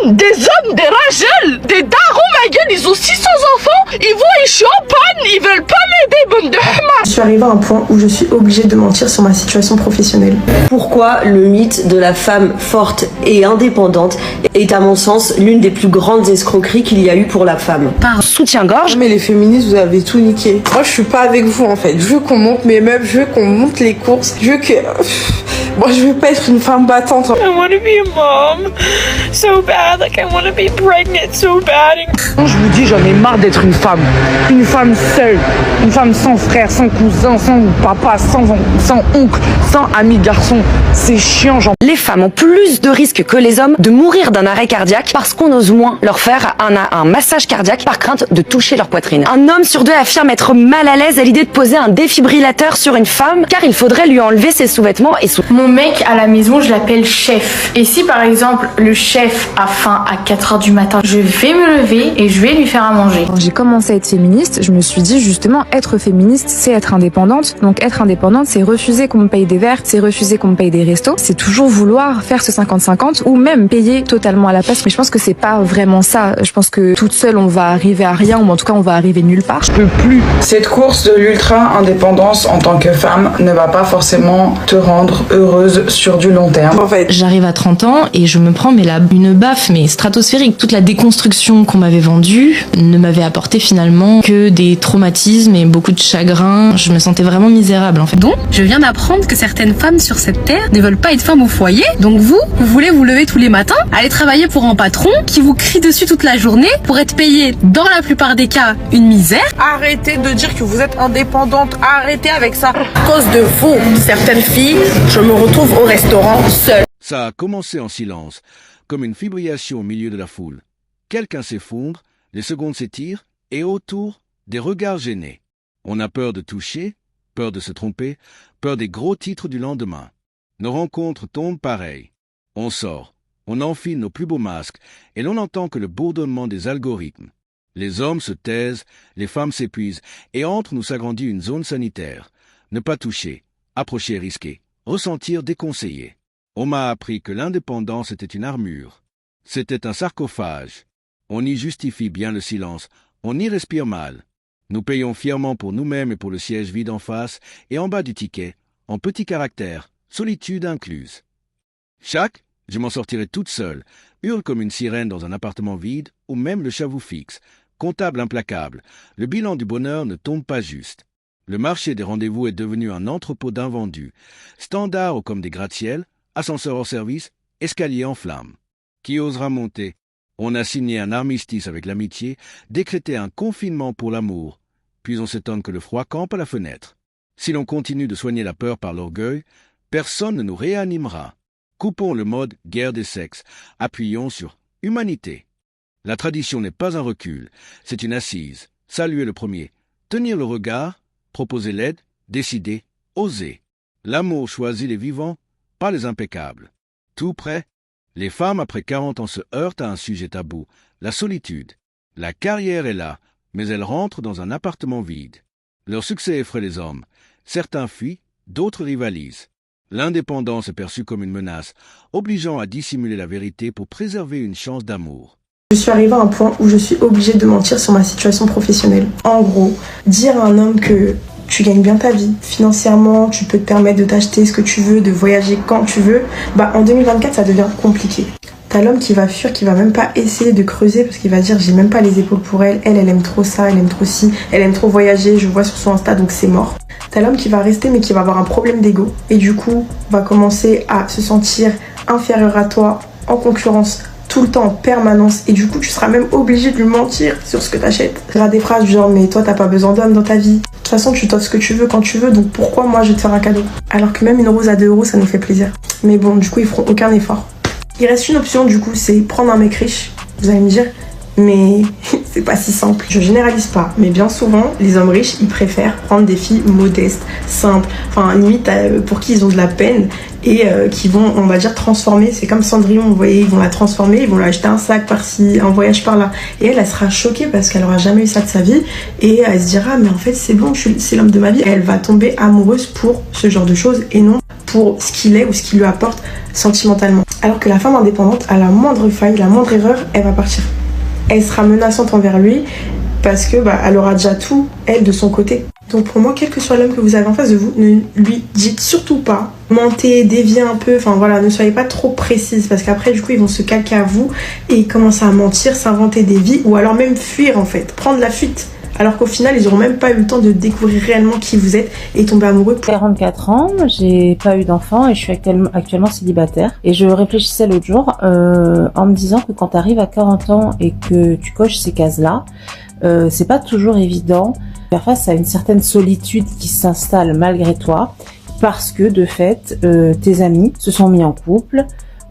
des hommes, des ragels, des darons, ma gueule, ils ont 600 enfants, ils voient, je suis en panne, ils veulent pas m'aider, bande de hama. Je suis arrivée à un point où je suis obligée de mentir sur ma situation professionnelle. Pourquoi le mythe de la femme forte et indépendante est à mon sens l'une des plus grandes escroqueries qu'il y a eu pour la femme. Par soutien-gorge. Mais les féministes, vous avez tout niqué. Moi, je suis pas avec vous en fait. Je veux qu'on monte mes meubles, je veux qu'on monte les courses, je veux que... Moi, je veux pas être une femme battante. I want to be a mom so bad, like I want to be pregnant so bad. Je vous dis, j'en ai marre d'être une femme seule, une femme sans frère, sans cousin, sans papa, sans oncle, sans ami garçon. C'est chiant, genre. Les femmes ont plus de risques que les hommes de mourir d'un arrêt cardiaque parce qu'on ose moins leur faire un massage cardiaque par crainte de toucher leur poitrine. Un homme sur deux affirme être mal à l'aise à l'idée de poser un défibrillateur sur une femme car il faudrait lui enlever ses sous-vêtements et Mon mec à la maison, je l'appelle chef. Et si par exemple le chef a faim à 4h du matin, je vais me lever et je vais lui faire à manger. Quand j'ai commencé à être féministe, je me suis dit justement être féministe c'est être indépendante. Donc être indépendante c'est refuser qu'on me paye des verres, c'est refuser qu'on me paye des restos. C'est toujours vouloir faire ce 50-50 ou même payer totalement à la place. Mais je pense que c'est pas vraiment ça. Je pense que toute seule on va arriver à rien ou en tout cas on va arriver nulle part. Je peux plus. Cette course de l'ultra-indépendance en tant que femme ne va pas forcément te rendre heureuse sur du long terme. En fait, j'arrive à 30 ans et je me prends une baffe mais stratosphérique. Toute la déconstruction qu'on m'avait vendue ne m'avait apporté finalement que des traumatismes et beaucoup de chagrin. Je me sentais vraiment misérable en fait. Donc, je viens d'apprendre que certaines femmes sur cette terre ne veulent pas être femmes au foyer. Donc vous voulez vous lever tous les matins, aller travailler pour un patron qui vous crie dessus toute la journée pour être payé dans la plupart des cas une misère. arrêtez de dire que vous êtes indépendante. Arrêtez avec ça. À cause de vous, certaines filles, je me retrouve au restaurant seule. Ça a commencé en silence, comme une fibrillation au milieu de la foule. Quelqu'un s'effondre, les secondes s'étirent, et autour, des regards gênés. On a peur de toucher, peur de se tromper, peur des gros titres du lendemain. Nos rencontres tombent pareil. On sort, on enfile nos plus beaux masques, et l'on n'entend que le bourdonnement des algorithmes. Les hommes se taisent, les femmes s'épuisent, et entre nous s'agrandit une zone sanitaire. Ne pas toucher, approcher risqué, ressentir déconseillé. On m'a appris que l'indépendance était une armure. C'était un sarcophage. On y justifie bien le silence, on y respire mal. Nous payons fièrement pour nous-mêmes et pour le siège vide en face, et en bas du ticket, en petits caractères, solitude incluse. Chaque, je m'en sortirai toute seule, hurle comme une sirène dans un appartement vide, ou même le chat vous fixe, comptable implacable. Le bilan du bonheur ne tombe pas juste. Le marché des rendez-vous est devenu un entrepôt d'invendus, standards comme des gratte-ciel, ascenseur hors service, escalier en flammes. Qui osera monter? On a signé un armistice avec l'amitié, décrété un confinement pour l'amour, puis on s'étonne que le froid campe à la fenêtre. Si l'on continue de soigner la peur par l'orgueil, personne ne nous réanimera. Coupons le mode guerre des sexes, appuyons sur humanité. La tradition n'est pas un recul, c'est une assise. Saluer le premier, tenir le regard, proposer l'aide, décider, oser. L'amour choisit les vivants, pas les impeccables. Tout prêt? Les femmes après 40 ans se heurtent à un sujet tabou, la solitude. La carrière est là, mais elles rentrent dans un appartement vide. Leur succès effraie les hommes. Certains fuient, d'autres rivalisent. L'indépendance est perçue comme une menace, obligeant à dissimuler la vérité pour préserver une chance d'amour. Je suis arrivée à un point où je suis obligée de mentir sur ma situation professionnelle. En gros, dire à un homme que tu gagnes bien ta vie, financièrement, tu peux te permettre de t'acheter ce que tu veux, de voyager quand tu veux, en 2024, ça devient compliqué. T'as l'homme qui va fuir, qui va même pas essayer de creuser parce qu'il va dire j'ai même pas les épaules pour elle, elle aime trop ça, elle aime trop ci, elle aime trop voyager, je vois sur son Insta donc c'est mort. T'as l'homme qui va rester mais qui va avoir un problème d'ego et du coup va commencer à se sentir inférieur à toi, en concurrence, tout le temps en permanence et du coup tu seras même obligé de lui mentir sur ce que t'achètes. Tu auras des phrases du genre mais toi t'as pas besoin d'homme dans ta vie. De toute façon tu t'offres ce que tu veux quand tu veux donc pourquoi moi je vais te faire un cadeau? Alors que même une rose à 2 € ça nous fait plaisir. Mais bon du coup ils feront aucun effort. Il reste une option du coup c'est prendre un mec riche. Vous allez me dire mais c'est pas si simple. Je généralise pas, mais bien souvent, les hommes riches, ils préfèrent prendre des filles modestes, simples, enfin limite pour qui ils ont de la peine et qui vont, on va dire, transformer. C'est comme Cendrillon, vous voyez, ils vont la transformer, ils vont lui acheter un sac par-ci, un voyage par-là. Et elle sera choquée parce qu'elle aura jamais eu ça de sa vie et elle se dira, mais en fait, c'est bon, c'est l'homme de ma vie. Et elle va tomber amoureuse pour ce genre de choses et non pour ce qu'il est ou ce qu'il lui apporte sentimentalement. Alors que la femme indépendante, à la moindre faille, la moindre erreur, elle va partir. Elle sera menaçante envers lui parce que elle aura déjà tout, elle, de son côté. Donc pour moi, quel que soit l'homme que vous avez en face de vous, ne lui dites surtout pas, mentez, déviez un peu, enfin voilà, ne soyez pas trop précise parce qu'après du coup ils vont se calquer à vous et commencer à mentir, s'inventer des vies ou alors même fuir en fait, prendre la fuite. Alors qu'au final, ils n'auront même pas eu le temps de découvrir réellement qui vous êtes et tomber amoureux. 44 ans, j'ai pas eu d'enfant et je suis actuellement célibataire. Et je réfléchissais l'autre jour en me disant que quand tu arrives à 40 ans et que tu coches ces cases-là, c'est pas toujours évident de faire face à une certaine solitude qui s'installe malgré toi parce que de fait, tes amis se sont mis en couple,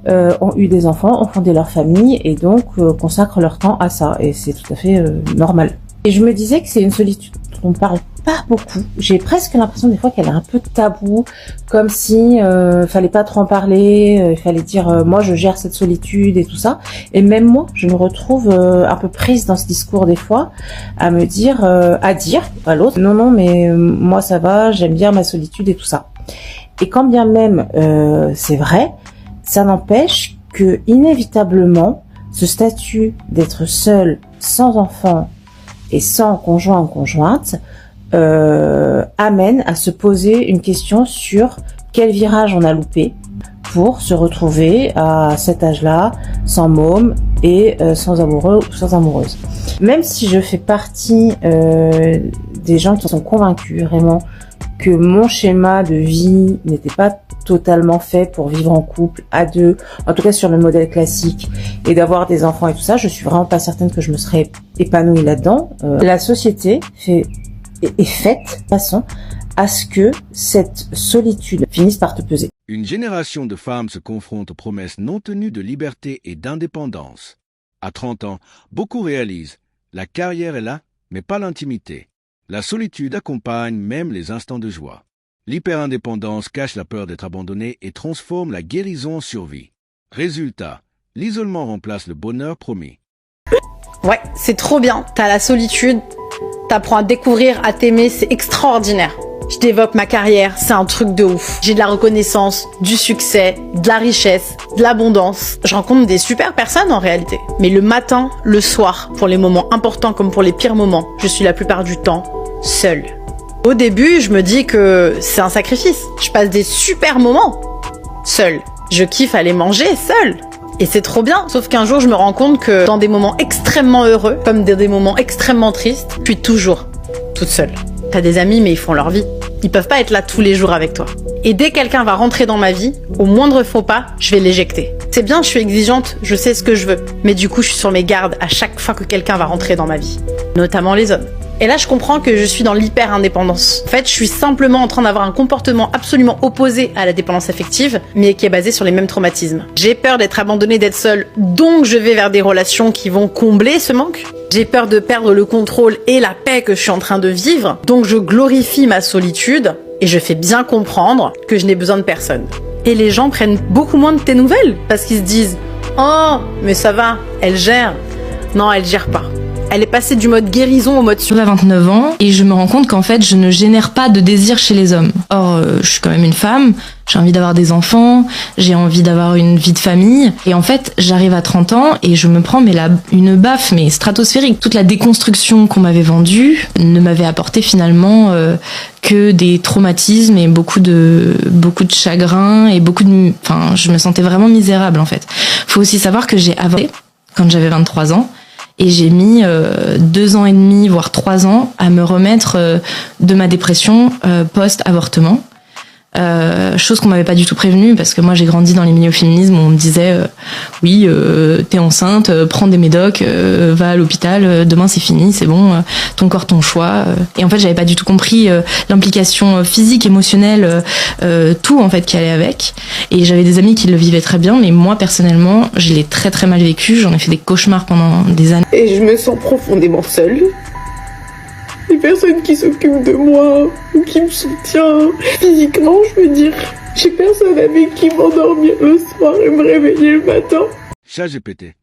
ont eu des enfants, ont fondé leur famille et donc consacrent leur temps à ça. Et c'est tout à fait normal. Et je me disais que c'est une solitude dont on parle pas beaucoup. J'ai presque l'impression des fois qu'elle est un peu taboue, comme si fallait pas trop en parler, il fallait dire moi je gère cette solitude et tout ça. Et même moi, je me retrouve un peu prise dans ce discours des fois, à me dire, à dire à l'autre, non mais moi ça va, j'aime bien ma solitude et tout ça. Et quand bien même c'est vrai, ça n'empêche que inévitablement ce statut d'être seul, sans enfant et sans conjoint ou conjointe amène à se poser une question sur quel virage on a loupé pour se retrouver à cet âge-là sans môme et sans amoureux ou sans amoureuse. Même si je fais partie des gens qui sont convaincus vraiment que mon schéma de vie n'était pas totalement fait pour vivre en couple, à deux, en tout cas sur le modèle classique, et d'avoir des enfants et tout ça, je suis vraiment pas certaine que je me serais épanouie là-dedans. La société est faite de façon à ce que cette solitude finisse par te peser. Une génération de femmes se confronte aux promesses non tenues de liberté et d'indépendance. À 30 ans, beaucoup réalisent « la carrière est là, mais pas l'intimité ». La solitude accompagne même les instants de joie. L'hyperindépendance cache la peur d'être abandonné et transforme la guérison en survie. Résultat, l'isolement remplace le bonheur promis. Ouais, c'est trop bien. T'as la solitude, t'apprends à découvrir, à t'aimer, c'est extraordinaire. Je développe ma carrière, c'est un truc de ouf. J'ai de la reconnaissance, du succès, de la richesse, de l'abondance. Je rencontre des super personnes en réalité. Mais le matin, le soir, pour les moments importants comme pour les pires moments, je suis la plupart du temps seule. Au début, je me dis que c'est un sacrifice. Je passe des super moments seule. Je kiffe aller manger seule. Et c'est trop bien. Sauf qu'un jour, je me rends compte que dans des moments extrêmement heureux, comme des moments extrêmement tristes, je suis toujours toute seule. T'as des amis, mais ils font leur vie. Ils peuvent pas être là tous les jours avec toi. Et dès que quelqu'un va rentrer dans ma vie, au moindre faux pas, je vais l'éjecter. C'est bien, je suis exigeante, je sais ce que je veux. Mais du coup, je suis sur mes gardes à chaque fois que quelqu'un va rentrer dans ma vie. Notamment les hommes. Et là, je comprends que je suis dans l'hyper-indépendance. En fait, je suis simplement en train d'avoir un comportement absolument opposé à la dépendance affective, mais qui est basé sur les mêmes traumatismes. J'ai peur d'être abandonnée, d'être seule, donc je vais vers des relations qui vont combler ce manque. J'ai peur de perdre le contrôle et la paix que je suis en train de vivre, donc je glorifie ma solitude et je fais bien comprendre que je n'ai besoin de personne. Et les gens prennent beaucoup moins de tes nouvelles parce qu'ils se disent « Oh, mais ça va, elle gère. » Non, elle gère pas. Elle est passée du mode guérison au mode sur. J'ai 29 ans et je me rends compte qu'en fait, je ne génère pas de désir chez les hommes. Or, je suis quand même une femme, j'ai envie d'avoir des enfants, j'ai envie d'avoir une vie de famille. Et en fait, j'arrive à 30 ans et je me prends une baffe, mais stratosphérique. Toute la déconstruction qu'on m'avait vendue ne m'avait apporté finalement que des traumatismes et beaucoup de chagrin et enfin, je me sentais vraiment misérable en fait. Faut aussi savoir que j'ai avorté quand j'avais 23 ans. Et j'ai mis 2 ans et demi, voire 3 ans, à me remettre de ma dépression post-avortement. Chose qu'on m'avait pas du tout prévenue, parce que moi j'ai grandi dans les milieux féminismes où on me disait oui, t'es enceinte, prends des médocs, va à l'hôpital, demain c'est fini, c'est bon, ton corps, ton choix. Et en fait j'avais pas du tout compris l'implication physique, émotionnelle, tout en fait qui allait avec. Et j'avais des amis qui le vivaient très bien, mais moi personnellement je l'ai très très mal vécu, j'en ai fait des cauchemars pendant des années. Et je me sens profondément seule. Les personnes qui s'occupent de moi ou qui me soutiennent physiquement, je veux dire. J'ai personne avec qui m'endormir le soir et me réveiller le matin. ChatGPT.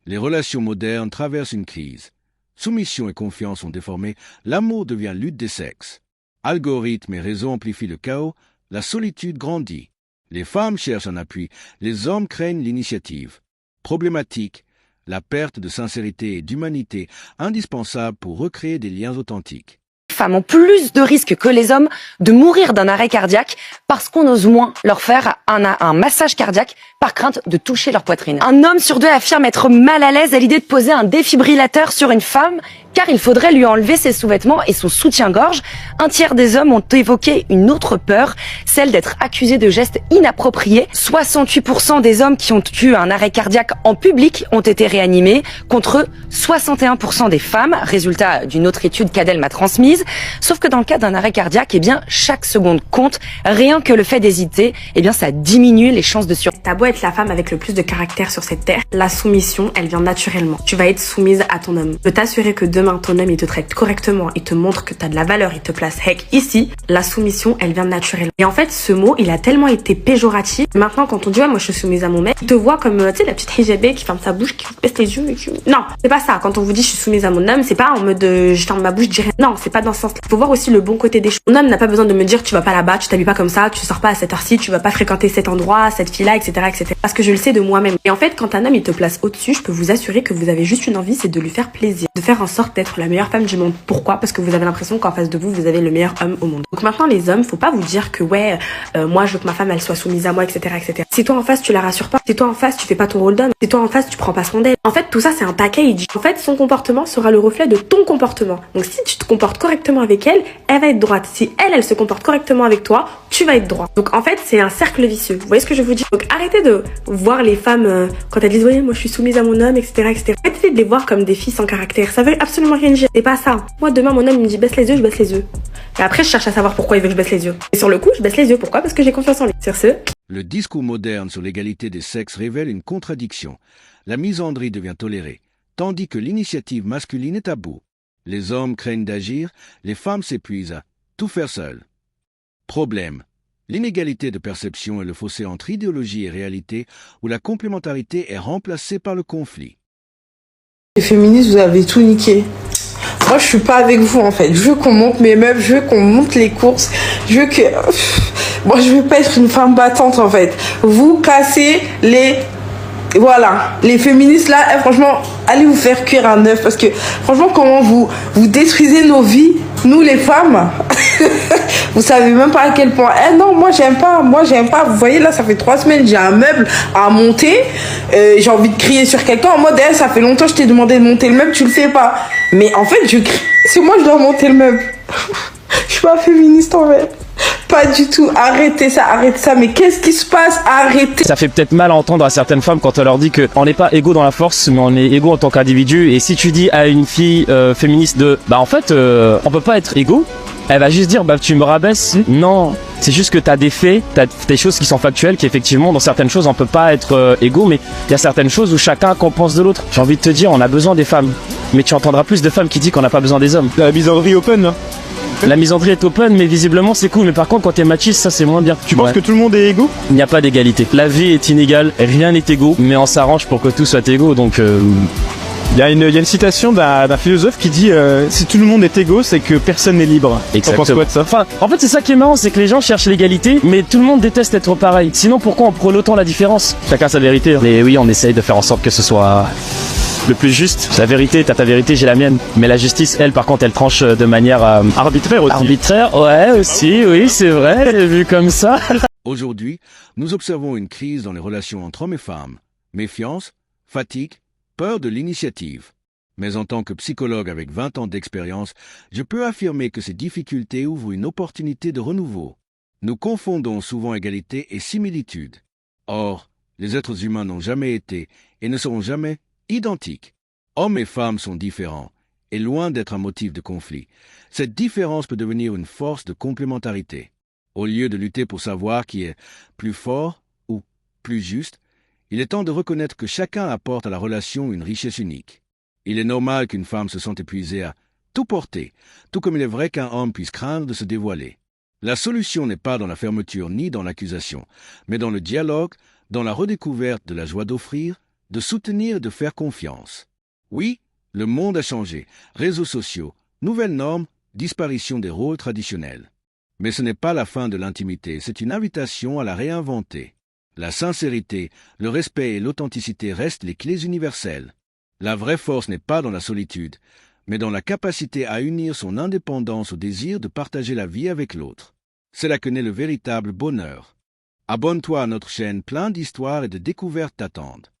Les relations modernes traversent une crise. Soumission et confiance sont déformées, l'amour devient lutte des sexes. Algorithmes et réseaux amplifient le chaos, la solitude grandit. Les femmes cherchent un appui, les hommes craignent l'initiative. Problématique, la perte de sincérité et d'humanité indispensable pour recréer des liens authentiques. Les femmes ont plus de risques que les hommes de mourir d'un arrêt cardiaque parce qu'on ose moins leur faire un massage cardiaque par crainte de toucher leur poitrine. Un homme sur deux affirme être mal à l'aise à l'idée de poser un défibrillateur sur une femme car il faudrait lui enlever ses sous-vêtements et son soutien-gorge. Un tiers des hommes ont évoqué une autre peur, celle d'être accusés de gestes inappropriés. 68% des hommes qui ont eu un arrêt cardiaque en public ont été réanimés, contre 61% des femmes, résultat d'une autre étude qu'Adèle m'a transmise. Sauf que dans le cas d'un arrêt cardiaque, chaque seconde compte. Rien que le fait d'hésiter, ça diminue les chances de survie. T'as beau être la femme avec le plus de caractère sur cette terre, la soumission, elle vient naturellement. Tu vas être soumise à ton homme. Je peux t'assurer que demain, ton homme, il te traite correctement, il te montre que t'as de la valeur, il te place ici. La soumission, elle vient naturellement. Et en fait, ce mot, il a tellement été péjoratif. Maintenant, quand on dit, moi, je suis soumise à mon mec, il te voit comme, tu sais, la petite hijabée qui ferme sa bouche, qui baisse les yeux et qui... Non, c'est pas ça. Quand on vous dit, je suis soumise à mon homme, c'est pas en mode, je ferme ma bouche, je dirais. Non, c'est pas dans ce sens-là. Faut voir aussi le bon côté des choses. Mon homme n'a pas besoin de me dire, tu vas pas là-bas, tu t'habilles pas comme ça, tu sors pas à cette heure-ci, tu vas pas fréquenter cet endroit, cette fille-là, etc., etc. Parce que je le sais de moi-même. Et en fait, quand un homme, il te place au-dessus, je peux vous assurer que vous avez juste une envie, c'est de lui faire plaisir, de faire en sorte d'être la meilleure femme du monde. Pourquoi? Parce que vous avez l'impression qu'en face de vous, vous avez le meilleur homme au monde. Donc maintenant, les hommes, faut pas vous dire que moi, je veux que ma femme, elle soit soumise à moi, etc., etc. Si toi en face, tu la rassures pas, si toi en face, tu fais pas ton rôle d'homme, si toi en face, tu prends pas soin d'elle. En fait, tout ça, c'est un package. En fait, son comportement sera le reflet de ton comportement. Donc si tu te comportes correctement avec elle, elle va être droite. Si elle se comporte correctement avec toi, tu vas être droit. Donc en fait, c'est un cercle vicieux. Vous voyez ce que je vous dis? Donc arrêtez de voir les femmes quand elles disent, oui, moi, je suis soumise à mon homme, etc., etc. Arrêtez de les voir comme des filles sans caractère. Ça veut absolument rien dire. C'est pas ça. Moi, demain, mon homme, il me dit, baisse les yeux, je baisse les yeux. Et après, je cherche à savoir pourquoi il veut que je baisse les yeux. Et sur le coup, je baisse les yeux. Pourquoi? Parce que j'ai confiance en lui. Sur ce. Le discours moderne sur l'égalité des sexes révèle une contradiction. La misandrie devient tolérée, tandis que l'initiative masculine est tabou. Les hommes craignent d'agir, les femmes s'épuisent à tout faire seules. Problème. L'inégalité de perception est le fossé entre idéologie et réalité, où la complémentarité est remplacée par le conflit. Les féministes, vous avez tout niqué. Moi, je suis pas avec vous, en fait. Je veux qu'on monte mes meubles, je veux qu'on monte les courses, je veux que... Moi, je veux pas être une femme battante, en fait. Vous cassez les... Voilà. Les féministes, là, franchement, allez vous faire cuire un œuf. Parce que, franchement, comment vous détruisez nos vies, nous, les femmes. Vous savez même pas à quel point. Non, moi, j'aime pas. Vous voyez, là, ça fait 3 semaines, j'ai un meuble à monter. J'ai envie de crier sur quelqu'un en mode, ça fait longtemps que je t'ai demandé de monter le meuble, tu le fais pas. Mais en fait, je crie. C'est moi, je dois monter le meuble. Je suis pas féministe, en fait. Pas du tout, arrêtez ça, mais qu'est-ce qui se passe? Arrêtez. Ça fait peut-être mal à entendre à certaines femmes quand on leur dit qu'on n'est pas égaux dans la force, mais on est égaux en tant qu'individu. Et si tu dis à une fille féministe en fait, on peut pas être égaux, elle va juste dire, tu me rabaisses. Non, c'est juste que t'as des faits, t'as des choses qui sont factuelles, qui effectivement, dans certaines choses, on peut pas être égaux, mais il y a certaines choses où chacun compense de l'autre. J'ai envie de te dire, on a besoin des femmes. Mais tu entendras plus de femmes qui disent qu'on n'a pas besoin des hommes. La misandrie open, là. La misandrie est open, mais visiblement c'est cool. Mais par contre, quand t'es machiste, ça c'est moins bien. Tu penses que tout le monde est égaux? Il n'y a pas d'égalité. La vie est inégale, rien n'est égaux, mais on s'arrange pour que tout soit égaux. Donc, il y a une citation d'un philosophe qui dit si tout le monde est égaux, c'est que personne n'est libre. Exactement. T'en penses quoi de ça? Enfin, en fait, c'est ça qui est marrant, c'est que les gens cherchent l'égalité, mais tout le monde déteste être pareil. Sinon, pourquoi on prône autant la différence? Chacun sa vérité. Mais oui, on essaye de faire en sorte que ce soit le plus juste. La vérité, t'as ta vérité, j'ai la mienne. Mais la justice, elle, par contre, elle tranche de manière arbitraire aussi. Arbitraire, ouais, aussi, oui, c'est vrai, vu comme ça. Aujourd'hui, nous observons une crise dans les relations entre hommes et femmes. Méfiance, fatigue, peur de l'initiative. Mais en tant que psychologue avec 20 ans d'expérience, je peux affirmer que ces difficultés ouvrent une opportunité de renouveau. Nous confondons souvent égalité et similitude. Or, les êtres humains n'ont jamais été et ne seront jamais identiques. Hommes et femmes sont différents, et loin d'être un motif de conflit. Cette différence peut devenir une force de complémentarité. Au lieu de lutter pour savoir qui est plus fort ou plus juste, il est temps de reconnaître que chacun apporte à la relation une richesse unique. Il est normal qu'une femme se sente épuisée à tout porter, tout comme il est vrai qu'un homme puisse craindre de se dévoiler. La solution n'est pas dans la fermeture ni dans l'accusation, mais dans le dialogue, dans la redécouverte de la joie d'offrir, de soutenir et de faire confiance. Oui, le monde a changé. Réseaux sociaux, nouvelles normes, disparition des rôles traditionnels. Mais ce n'est pas la fin de l'intimité, c'est une invitation à la réinventer. La sincérité, le respect et l'authenticité restent les clés universelles. La vraie force n'est pas dans la solitude, mais dans la capacité à unir son indépendance au désir de partager la vie avec l'autre. C'est là que naît le véritable bonheur. Abonne-toi à notre chaîne, plein d'histoires et de découvertes t'attendent.